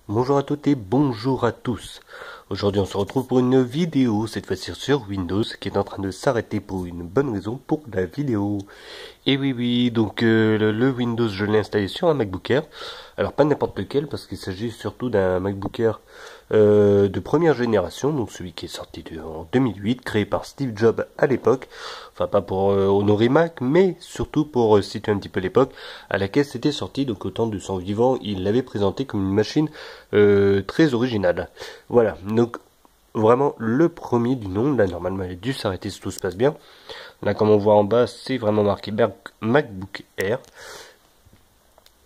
Bonjour à toutes et bonjour à tous. Aujourd'hui on se retrouve pour une vidéo, cette fois-ci sur Windows, qui est en train de s'arrêter pour une bonne raison pour la vidéo. Et oui, donc le Windows je l'ai installé sur un MacBook Air. Alors pas n'importe lequel, parce qu'il s'agit surtout d'un MacBook Air de première génération, donc celui qui est sorti en 2008, créé par Steve Jobs à l'époque. Enfin pas pour honorer Mac, mais surtout pour situer un petit peu l'époque à laquelle c'était sorti. Donc au temps de son vivant, il l'avait présenté comme une machine très originale. Voilà, donc vraiment le premier du nom. Là normalement il a dû s'arrêter si tout se passe bien. Là comme on voit en bas, c'est vraiment marqué MacBook Air.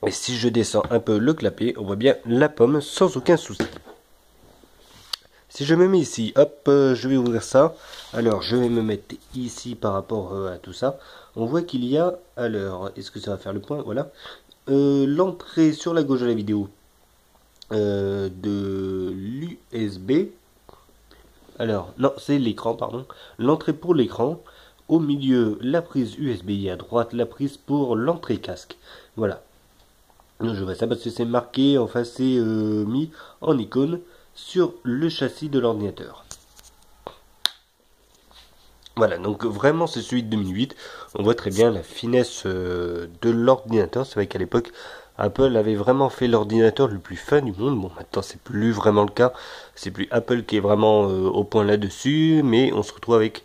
Et si je descends un peu le clapet, on voit bien la pomme sans aucun souci. Si je me mets ici, hop, je vais ouvrir ça. Alors, je vais me mettre ici par rapport à tout ça. On voit qu'il y a, alors, est-ce que ça va faire le point? Voilà. L'entrée sur la gauche de la vidéo de l'USB. Alors, non, c'est l'écran, pardon. L'entrée pour l'écran. Au milieu, la prise USB et à droite, la prise pour l'entrée casque. Voilà. Je vois ça parce que c'est marqué, enfin c'est mis en icône sur le châssis de l'ordinateur. Voilà, donc vraiment c'est celui de 2008. On voit très bien la finesse de l'ordinateur. C'est vrai qu'à l'époque, Apple avait vraiment fait l'ordinateur le plus fin du monde. Bon, maintenant c'est plus vraiment le cas. C'est plus Apple qui est vraiment au point là-dessus, mais on se retrouve avec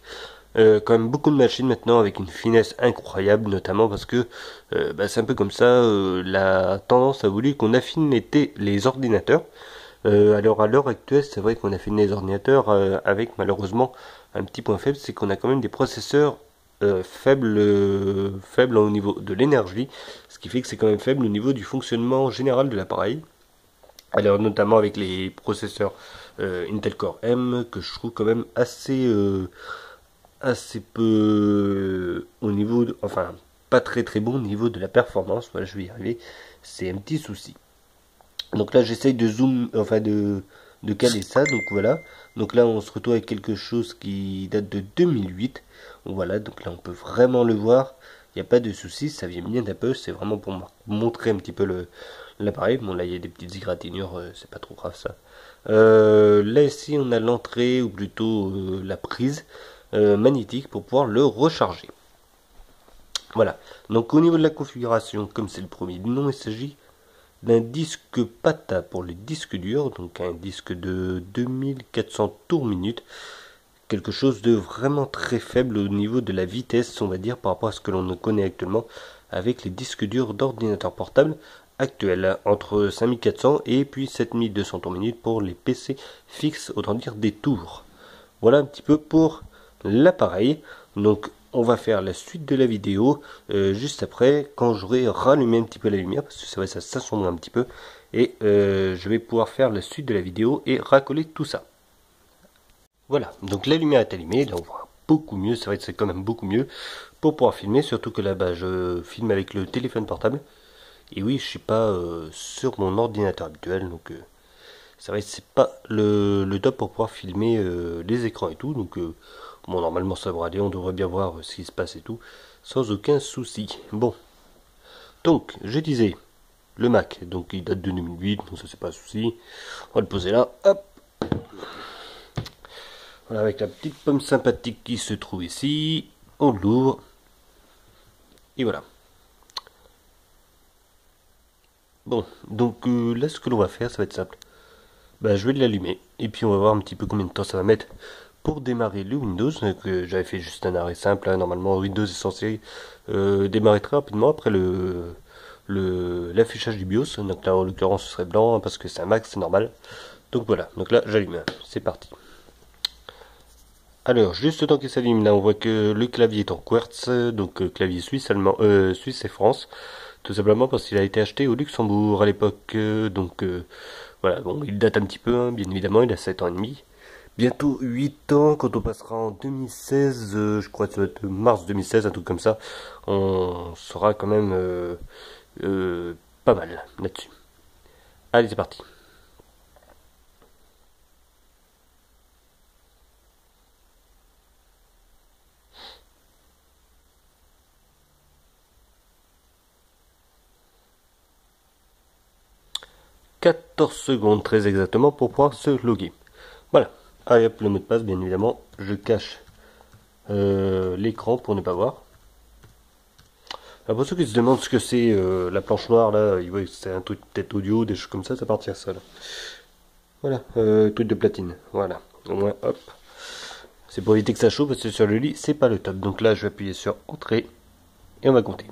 quand même beaucoup de machines maintenant avec une finesse incroyable, notamment parce que c'est un peu comme ça, la tendance a voulu qu'on affine les ordinateurs. Alors à l'heure actuelle, c'est vrai qu'on affine les ordinateurs avec malheureusement un petit point faible, c'est qu'on a quand même des processeurs faibles au niveau de l'énergie, ce qui fait que c'est quand même faible au niveau du fonctionnement général de l'appareil. Alors notamment avec les processeurs Intel Core M que je trouve quand même assez peu au niveau enfin pas très bon au niveau de la performance. Voilà, je vais y arriver, c'est un petit souci. Donc là j'essaye de zoom, enfin de caler ça, donc voilà. Donc là on se retrouve avec quelque chose qui date de 2008. Voilà, donc là on peut vraiment le voir, il n'y a pas de souci, ça vient bien d'Apple, c'est vraiment pour montrer un petit peu l'appareil. Bon là il y a des petites égratignures, c'est pas trop grave ça. Là ici on a l'entrée, ou plutôt la prise magnétique pour pouvoir le recharger. Voilà, donc au niveau de la configuration, comme c'est le premier du nom, il s'agit d'un disque PATA pour les disques durs, donc un disque de 2400 tours minute, quelque chose de vraiment très faible au niveau de la vitesse, on va dire, par rapport à ce que l'on connaît actuellement avec les disques durs d'ordinateur portable actuels, entre 5400 et puis 7200 tours minute pour les PC fixes, autant dire des tours. Voilà un petit peu pour l'appareil. Donc on va faire la suite de la vidéo juste après, quand j'aurai rallumé un petit peu la lumière, parce que c'est vrai ça s'assombrit un petit peu, et je vais pouvoir faire la suite de la vidéo et racoler tout ça. Voilà, donc la lumière est allumée, là on voit beaucoup mieux, c'est vrai que c'est quand même beaucoup mieux pour pouvoir filmer, surtout que là-bas je filme avec le téléphone portable, et oui je suis pas sur mon ordinateur habituel, donc c'est vrai que c'est pas le top pour pouvoir filmer les écrans et tout, donc bon normalement ça devrait aller, on devrait bien voir ce qui se passe et tout, sans aucun souci. Bon, donc je disais, le Mac, donc il date de 2008, donc ça c'est pas un souci, on va le poser là, hop, voilà, avec la petite pomme sympathique qui se trouve ici, on l'ouvre, et voilà. Bon, donc là ce que l'on va faire, ça va être simple. Bah, je vais l'allumer, et puis on va voir un petit peu combien de temps ça va mettre pour démarrer le Windows. J'avais fait juste un arrêt simple, hein. Normalement Windows est censé démarrer très rapidement après l'affichage du BIOS. Donc là en l'occurrence ce serait blanc, hein, parce que c'est un Mac, c'est normal. Donc voilà, donc là j'allume, c'est parti. Alors juste le temps qu'il s'allume, là on voit que le clavier est en quartz, donc clavier suisse, allemand, Suisse et France. Tout simplement parce qu'il a été acheté au Luxembourg à l'époque, voilà, bon il date un petit peu, hein, bien évidemment, il a 7 ans et demi. Bientôt 8 ans, quand on passera en 2016, je crois que ça va être mars 2016, un truc comme ça, on sera quand même pas mal là-dessus. Allez, c'est parti. 14 secondes très exactement pour pouvoir se loguer. Voilà. Allez hop, le mot de passe, bien évidemment. Je cache l'écran pour ne pas voir. Alors pour ceux qui se demandent ce que c'est la planche noire là, ils voient que c'est un truc peut-être audio, des choses comme ça appartient ça là. Voilà, truc de platine. Voilà. Au moins hop. C'est pour éviter que ça chauffe parce que sur le lit c'est pas le top. Donc là je vais appuyer sur entrée et on va compter.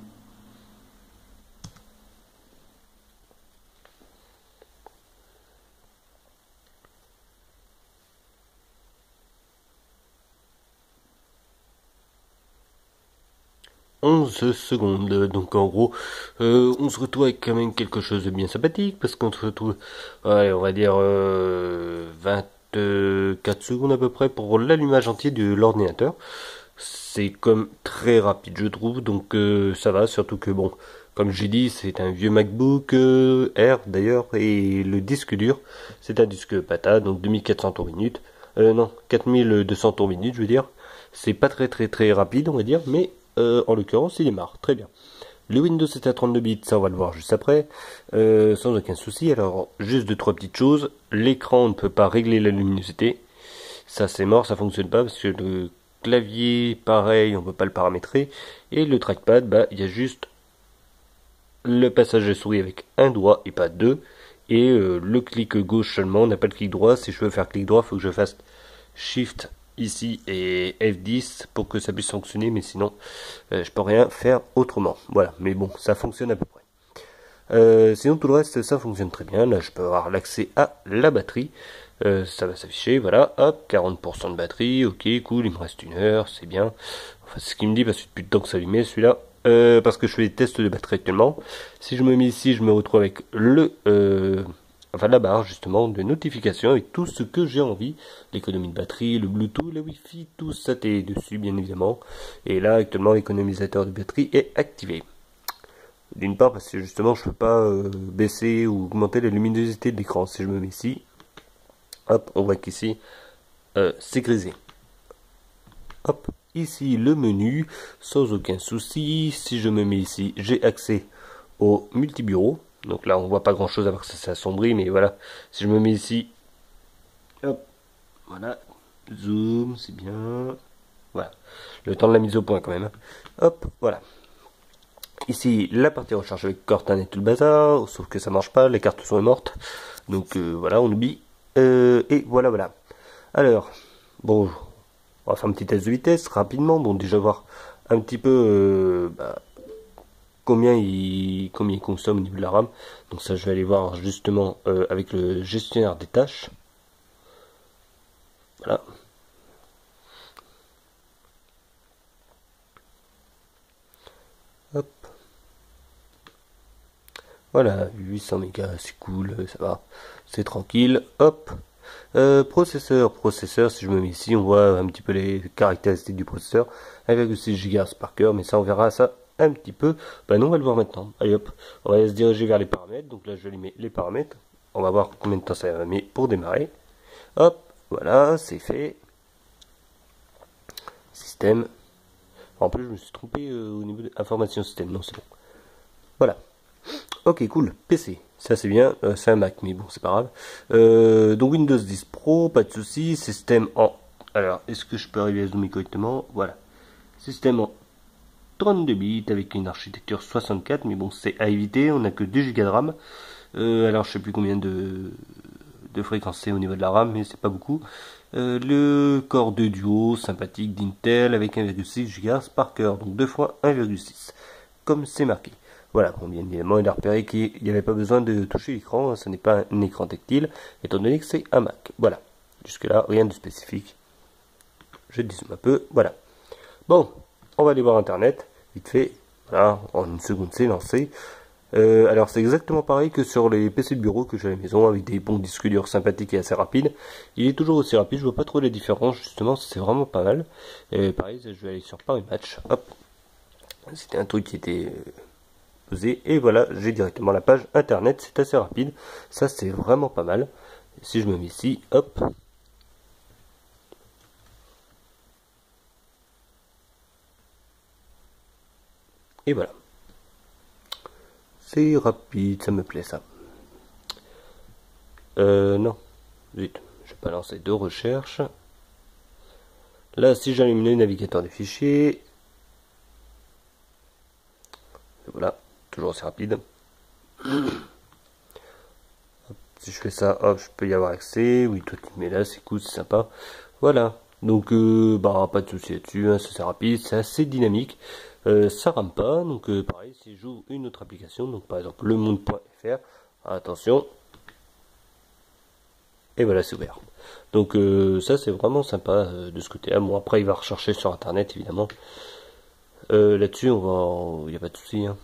11 secondes. Donc en gros, on se retrouve avec quand même quelque chose de bien sympathique parce qu'on se retrouve, ouais, on va dire 24 secondes à peu près pour l'allumage entier de l'ordinateur. C'est comme très rapide je trouve, donc ça va, surtout que bon, comme j'ai dit, c'est un vieux MacBook Air d'ailleurs, et le disque dur, c'est un disque PATA, donc 2400 tours minute, non, 4200 tours minute je veux dire. C'est pas très rapide on va dire, mais en l'occurrence il démarre très bien. Le Windows est à 32 bits, ça on va le voir juste après, sans aucun souci. Alors juste deux trois petites choses, l'écran on ne peut pas régler la luminosité, ça c'est mort, ça fonctionne pas parce que le clavier pareil on peut pas le paramétrer, et le trackpad, bah il y a juste le passage de souris avec un doigt et pas deux, et le clic gauche seulement, on n'a pas le clic droit. Si je veux faire clic droit, il faut que je fasse Shift ici et F10 pour que ça puisse fonctionner, mais sinon je peux rien faire autrement. Voilà, mais bon, ça fonctionne à peu près. Sinon tout le reste ça fonctionne très bien. Là je peux avoir l'accès à la batterie, ça va s'afficher, voilà, hop, 40% de batterie, ok, cool, il me reste 1 heure, c'est bien. Enfin c'est ce qu'il me dit parce que depuis le temps que ça allumait celui-là. Parce que je fais des tests de batterie actuellement. Si je me mets ici, je me retrouve avec enfin la barre justement de notification avec tout ce que j'ai envie, l'économie de batterie, le Bluetooth, le Wi-Fi, tout ça est dessus bien évidemment. Et là actuellement l'économisateur de batterie est activé. D'une part parce que justement je peux pas baisser ou augmenter la luminosité de l'écran. Si je me mets ici, hop, on voit qu'ici c'est grisé. Hop, ici le menu, sans aucun souci. Si je me mets ici, j'ai accès au multibureau. Donc là, on voit pas grand chose à part que ça s'assombrit, mais voilà. Si je me mets ici, hop, voilà, zoom, c'est bien. Voilà, le temps de la mise au point quand même. Hop, voilà. Ici, la partie recharge avec Cortana et tout le bazar, sauf que ça marche pas, les cartes sont mortes. Donc voilà, on oublie. Et voilà. Alors, bon, on va faire un petit test de vitesse rapidement. Bon, déjà voir un petit peu combien il consomme au niveau de la RAM. Donc ça, je vais aller voir justement avec le gestionnaire des tâches. Voilà. Hop. Voilà, 800 mégas, c'est cool, ça va, c'est tranquille. Hop. Processeur, si je me mets ici, on voit un petit peu les caractéristiques du processeur. 1,6 GHz par cœur, mais ça, on verra ça un petit peu. Bah non, on va le voir maintenant. Allez hop, on va se diriger vers les paramètres. Donc là, je vais allumer les paramètres. On va voir combien de temps ça va mettre pour démarrer. Hop, voilà, c'est fait. Système. En plus, je me suis trompé au niveau de information système. Non, c'est bon. Voilà. Ok, cool. PC. Ça, c'est bien. C'est un Mac, mais bon, c'est pas grave. Donc, Windows 10 Pro, pas de souci. Système en... Alors, est-ce que je peux arriver à zoomer correctement? Voilà. Système en 32 bits avec une architecture 64, mais bon, c'est à éviter. On n'a que 2 Go de RAM. Alors, je sais plus combien de fréquences c'est au niveau de la RAM, mais c'est pas beaucoup. Le Core 2 Duo sympathique d'Intel avec 1,6 GHz par cœur, donc 2 fois 1,6, comme c'est marqué. Voilà, bon, bien évidemment, il a repéré qu'il n'y avait pas besoin de toucher l'écran, hein, ce n'est pas un écran tactile, étant donné que c'est un Mac. Voilà, jusque-là, rien de spécifique. Je dézoome un peu, voilà. Bon, on va aller voir Internet, vite fait, voilà, en une seconde c'est lancé. Alors c'est exactement pareil que sur les PC de bureau que j'ai à la maison, avec des bons disques durs sympathiques et assez rapides. Il est toujours aussi rapide, je vois pas trop la différence, justement, c'est vraiment pas mal. Et pareil, je vais aller sur Paris Match, hop, c'était un truc qui était... et voilà, j'ai directement la page internet, c'est assez rapide, ça c'est vraiment pas mal. Si je me mets ici, hop, et voilà, c'est rapide, ça me plaît ça. Non, zut, je vais pas lancer de recherche. Là, si j'allume le navigateur des fichiers, voilà, toujours assez rapide. Si je fais ça, hop, je peux y avoir accès. Oui, toi tu te mets là, c'est cool, c'est sympa. Voilà. Donc, bah, pas de souci là-dessus, hein, c'est rapide, c'est assez dynamique. Ça rame pas. Donc, pareil, si j'ouvre une autre application, donc par exemple le monde.fr, attention. Et voilà, c'est ouvert. Donc, ça, c'est vraiment sympa de ce côté-là. Bon, après, il va rechercher sur internet, évidemment. Là-dessus, il n'y a pas de souci. Hein.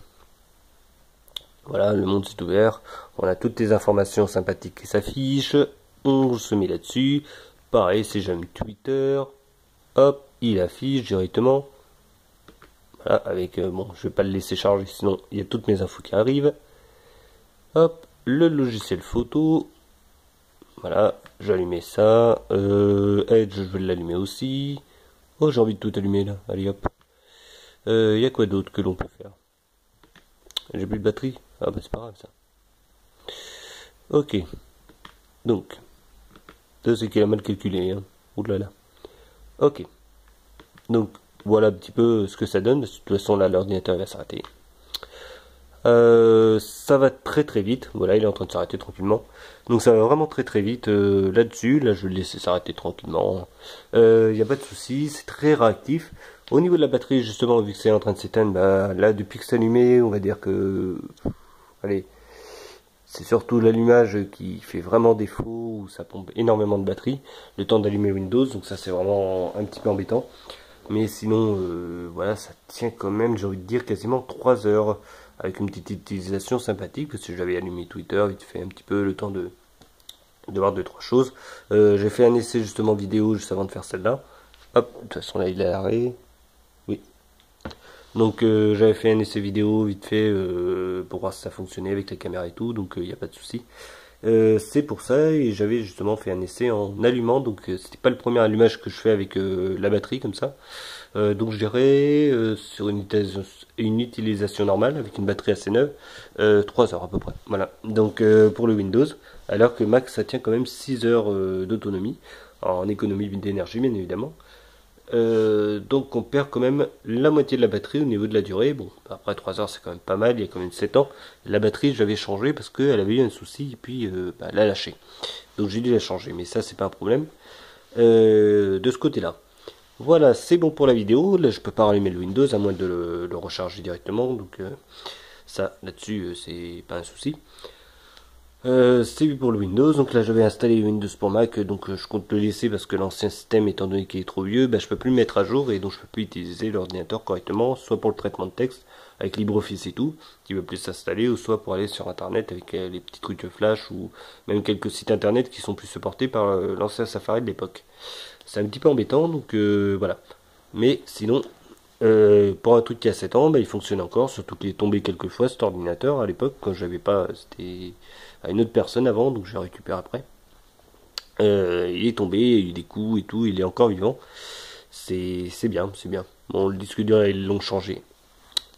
Voilà, le monde est ouvert. On a toutes les informations sympathiques qui s'affichent. On se met là-dessus. Pareil, si j'aime Twitter, hop, il affiche directement. Voilà, avec, bon, je vais pas le laisser charger, sinon il y a toutes mes infos qui arrivent. Hop, le logiciel photo. Voilà, j'ai allumé ça. Edge, je vais l'allumer aussi. Oh, j'ai envie de tout allumer là. Allez hop. Il y a quoi d'autre que l'on peut faire? J'ai plus de batterie. Ah bah c'est pas grave ça. Ok. Donc, ça c'est qu'il a mal calculé. Hein. Ouh là là. Ok. Donc, voilà un petit peu ce que ça donne. De toute façon, là, l'ordinateur va s'arrêter. Ça va très très vite. Voilà, il est en train de s'arrêter tranquillement. Donc, ça va vraiment très très vite là-dessus. Là, je vais le laisser s'arrêter tranquillement. Il n'y a pas de souci. C'est très réactif. Au niveau de la batterie, justement, vu que c'est en train de s'éteindre, bah, là, depuis que c'est allumé, on va dire que... Allez, c'est surtout l'allumage qui fait vraiment défaut, où ça pompe énormément de batterie. Le temps d'allumer Windows, donc ça, c'est vraiment un petit peu embêtant. Mais sinon, voilà, ça tient quand même, j'ai envie de dire, quasiment 3 heures. Avec une petite utilisation sympathique, parce que j'avais allumé Twitter, vite fait un petit peu le temps de voir 2-3 choses. J'ai fait un essai justement vidéo juste avant de faire celle-là. Hop, de toute façon là il est arrêté. Oui. Donc j'avais fait un essai vidéo vite fait pour voir si ça fonctionnait avec la caméra et tout, donc il n'y a pas de souci. C'est pour ça, et j'avais justement fait un essai en allumant, donc c'était pas le premier allumage que je fais avec la batterie comme ça. Donc je dirais sur une utilisation normale avec une batterie assez neuve, 3 heures à peu près. Voilà. Donc pour le Windows, alors que Mac ça tient quand même 6 heures d'autonomie, en économie d'énergie bien évidemment. Donc on perd quand même la moitié de la batterie au niveau de la durée. Bon, après 3 heures c'est quand même pas mal, il y a quand même 7 ans. La batterie j'avais changé parce qu'elle avait eu un souci et puis bah, elle a lâché. Donc j'ai dû la changer, mais ça c'est pas un problème de ce côté-là. Voilà, c'est bon pour la vidéo. Là je peux pas rallumer le Windows à moins de le recharger directement. Donc ça là-dessus c'est pas un souci. C'est pour le Windows, donc là j'avais installé Windows pour Mac, donc je compte le laisser parce que l'ancien système étant donné qu'il est trop vieux, bah, je peux plus le mettre à jour et donc je peux plus utiliser l'ordinateur correctement, soit pour le traitement de texte avec LibreOffice et tout, qui veut plus s'installer, ou soit pour aller sur internet avec les petits trucs flash ou même quelques sites internet qui sont plus supportés par l'ancien Safari de l'époque. C'est un petit peu embêtant, donc voilà. Mais sinon, pour un truc qui a 7 ans, bah, il fonctionne encore, surtout qu'il est tombé quelques fois cet ordinateur à l'époque, quand j'avais pas, c'était à une autre personne avant, donc je l'ai récupéré après. Il est tombé, il y a eu des coups et tout, il est encore vivant. C'est bien, c'est bien. Bon, le disque dur, ils l'ont changé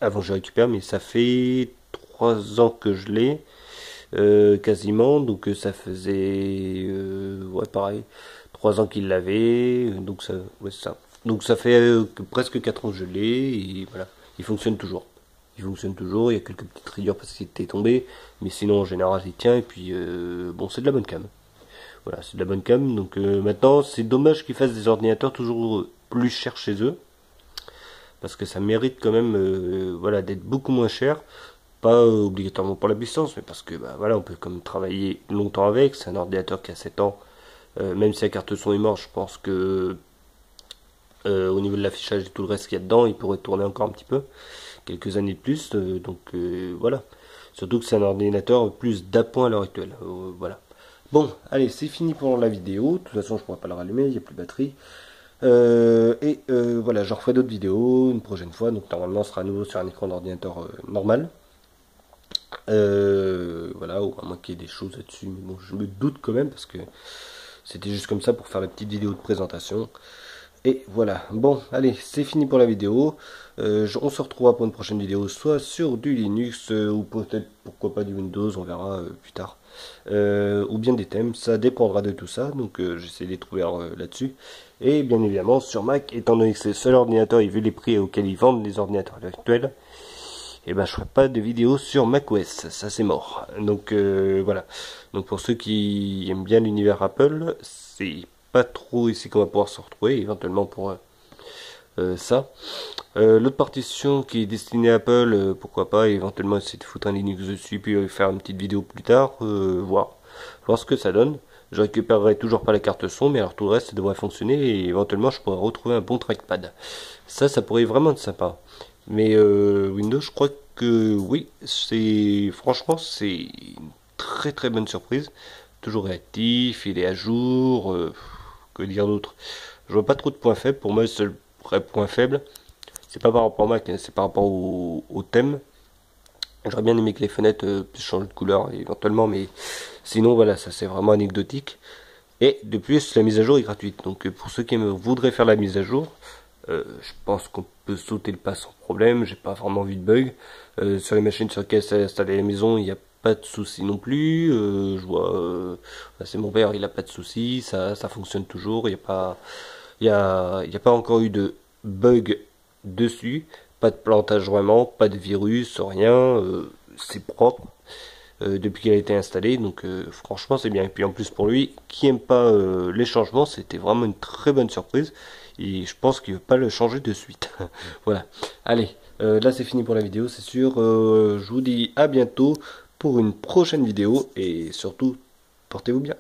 avant que je récupère, mais ça fait 3 ans que je l'ai, quasiment, donc ça faisait, ouais, pareil, 3 ans qu'il l'avait, donc ça, ouais, ça. Donc ça fait presque 4 ans que je l'ai, et voilà, il fonctionne toujours. Il fonctionne toujours, il y a quelques petites rayures parce qu'il était tombé, mais sinon en général il tient, et puis bon, c'est de la bonne cam. Voilà, c'est de la bonne cam, donc maintenant c'est dommage qu'ils fassent des ordinateurs toujours plus chers chez eux, parce que ça mérite quand même voilà, d'être beaucoup moins cher, pas obligatoirement pour la puissance, mais parce que bah, voilà, on peut comme travailler longtemps avec, c'est un ordinateur qui a 7 ans, même si la carte son est morte, je pense que au niveau de l'affichage et tout le reste qu'il y a dedans, il pourrait tourner encore un petit peu, quelques années de plus, donc voilà. Surtout que c'est un ordinateur plus d'appoint à l'heure actuelle, voilà. Bon, allez, c'est fini pour la vidéo, de toute façon je pourrais pas le rallumer, il n'y a plus de batterie. Voilà, je referai d'autres vidéos une prochaine fois, donc normalement on sera à nouveau sur un écran d'ordinateur normal. Voilà, ou à moins qu'il y ait des choses là-dessus, mais bon, je me doute quand même, parce que c'était juste comme ça pour faire la petite vidéo de présentation. Et voilà, bon, allez, c'est fini pour la vidéo. On se retrouvera pour une prochaine vidéo, soit sur du Linux, ou peut-être, pourquoi pas du Windows, on verra plus tard. Ou bien des thèmes, ça dépendra de tout ça, donc j'essaie de les trouver là-dessus. Et bien évidemment, sur Mac, étant donné que c'est le seul ordinateur, et vu les prix auxquels ils vendent les ordinateurs actuels, et ben je ferai pas de vidéo sur macOS, ça c'est mort. Donc voilà. Donc pour ceux qui aiment bien l'univers Apple, c'est pas trop ici qu'on va pouvoir se retrouver, éventuellement pour ça. L'autre partition qui est destinée à Apple, pourquoi pas, éventuellement essayer de foutre un Linux dessus, puis faire une petite vidéo plus tard, voir ce que ça donne. Je récupérerai toujours pas la carte son, mais alors tout le reste ça devrait fonctionner et éventuellement je pourrais retrouver un bon trackpad. Ça pourrait vraiment être sympa. Mais Windows, je crois que oui, franchement c'est une très très bonne surprise. Toujours réactif, il est à jour. Que dire d'autre? Je vois pas trop de points faibles. Pour moi, le seul vrai point faible, c'est pas par rapport au Mac, hein, c'est par rapport au thème. J'aurais bien aimé que les fenêtres puissent changer de couleur éventuellement, mais sinon voilà, ça c'est vraiment anecdotique. Et de plus, la mise à jour est gratuite. Donc pour ceux qui voudraient faire la mise à jour, je pense qu'on peut sauter le pas sans problème. J'ai pas vraiment vu de bug. Sur les machines sur lesquelles c'est installé à la maison, il n'y a pas de souci non plus. Je vois, c'est mon père, il a pas de souci, ça fonctionne toujours. Il y a pas encore eu de bug dessus. Pas de plantage vraiment, pas de virus, rien. C'est propre depuis qu'elle a été installée, donc franchement c'est bien. Et puis en plus pour lui, qui aime pas les changements, c'était vraiment une très bonne surprise. Et je pense qu'il ne veut pas le changer de suite. Voilà. Allez, là c'est fini pour la vidéo, c'est sûr. Je vous dis à bientôt pour une prochaine vidéo et surtout, portez-vous bien.